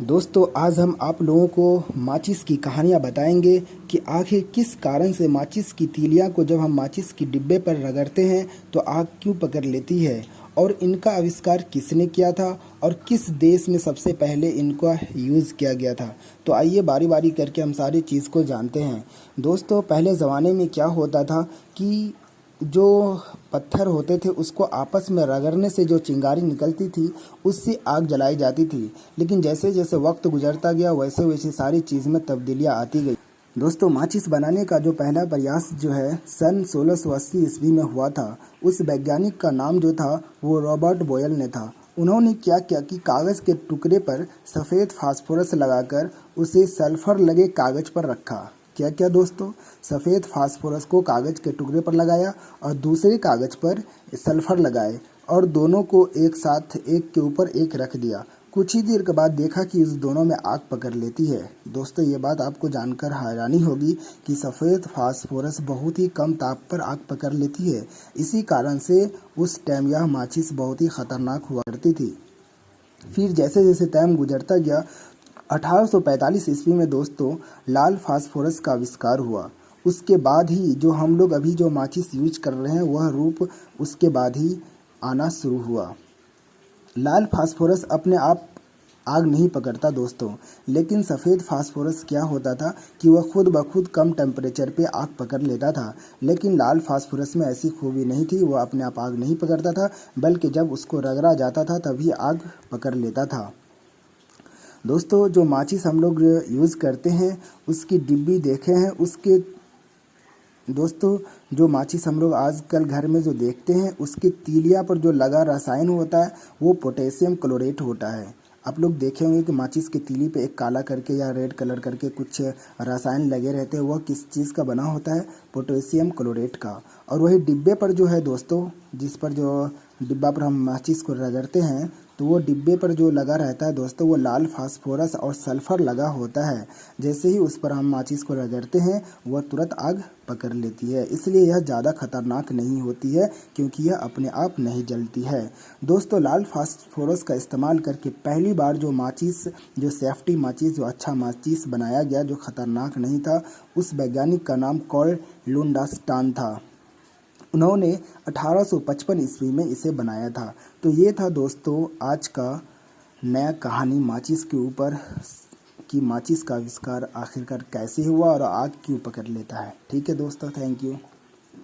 दोस्तों आज हम आप लोगों को माचिस की कहानियाँ बताएंगे कि आखिर किस कारण से माचिस की तीलियाँ को जब हम माचिस की डिब्बे पर रगड़ते हैं तो आग क्यों पकड़ लेती है और इनका आविष्कार किसने किया था और किस देश में सबसे पहले इनका यूज़ किया गया था। तो आइए बारी बारी करके हम सारी चीज़ को जानते हैं। दोस्तों पहले ज़माने में क्या होता था कि जो पत्थर होते थे उसको आपस में रगड़ने से जो चिंगारी निकलती थी उससे आग जलाई जाती थी। लेकिन जैसे जैसे वक्त गुजरता गया वैसे वैसे सारी चीज़ में तब्दीलियाँ आती गई। दोस्तों माचिस बनाने का जो पहला प्रयास जो है सन 1680 ईस्वी में हुआ था। उस वैज्ञानिक का नाम जो था वो रॉबर्ट बॉयल ने था। उन्होंने क्या किया कि कागज़ के टुकड़े पर सफ़ेद फास्फोरस लगाकर उसे सल्फर लगे कागज़ पर रखा। क्या क्या दोस्तों, सफ़ेद फास्फोरस को कागज़ के टुकड़े पर लगाया और दूसरे कागज़ पर सल्फर लगाए और दोनों को एक साथ एक के ऊपर एक रख दिया। कुछ ही देर के बाद देखा कि इस दोनों में आग पकड़ लेती है। दोस्तों ये बात आपको जानकर हैरानी होगी कि सफ़ेद फास्फोरस बहुत ही कम ताप पर आग पकड़ लेती है। इसी कारण से उस टाइम यह माचिस बहुत ही ख़तरनाक हुआ करती थी। फिर जैसे जैसे टाइम गुजरता गया 1845 ईस्वी में दोस्तों लाल फास्फोरस का आविष्कार हुआ। उसके बाद ही जो हम लोग अभी जो माचिस यूज कर रहे हैं वह रूप उसके बाद ही आना शुरू हुआ। लाल फास्फोरस अपने आप आग नहीं पकड़ता दोस्तों, लेकिन सफ़ेद फास्फोरस क्या होता था कि वह खुद ब खुद कम टेम्परेचर पे आग पकड़ लेता था। लेकिन लाल फास्फोरस में ऐसी खूबी नहीं थी, वह अपने आप आग नहीं पकड़ता था, बल्कि जब उसको रगड़ा जाता था तभी आग पकड़ लेता था। दोस्तों जो माचिस हम लोग यूज़ करते हैं उसकी डिब्बी देखे हैं उसके दोस्तों जो माचिस हम लोग आजकल घर में जो देखते हैं उसकी तीलियां पर जो लगा रसायन होता है वो पोटेशियम क्लोरेट होता है। आप लोग देखे होंगे कि माचिस की तीली पे एक काला करके या रेड कलर करके कुछ रसायन लगे रहते हैं। वह किस चीज़ का बना होता है? पोटेशियम क्लोरेट का। और वही डिब्बे पर जो है दोस्तों, जिस पर जो डिब्बा पर हम माचिस को रगड़ते हैं तो वो डिब्बे पर जो लगा रहता है दोस्तों वो लाल फास्फोरस और सल्फर लगा होता है। जैसे ही उस पर हम माचिस को रगड़ते हैं वह तुरंत आग पकड़ लेती है। इसलिए यह ज़्यादा खतरनाक नहीं होती है क्योंकि यह अपने आप नहीं जलती है। दोस्तों लाल फास्फोरस का इस्तेमाल करके पहली बार जो माचिस, जो सेफ्टी माचिस, जो अच्छा माचिस बनाया गया जो खतरनाक नहीं था, उस वैज्ञानिक का नाम कार्ल लुंडास्टान था। उन्होंने 1855 ईस्वी में इसे बनाया था। तो ये था दोस्तों आज का नया कहानी माचिस के ऊपर कि माचिस का आविष्कार आखिरकार कैसे हुआ और आग क्यों पकड़ लेता है। ठीक है दोस्तों, थैंक यू।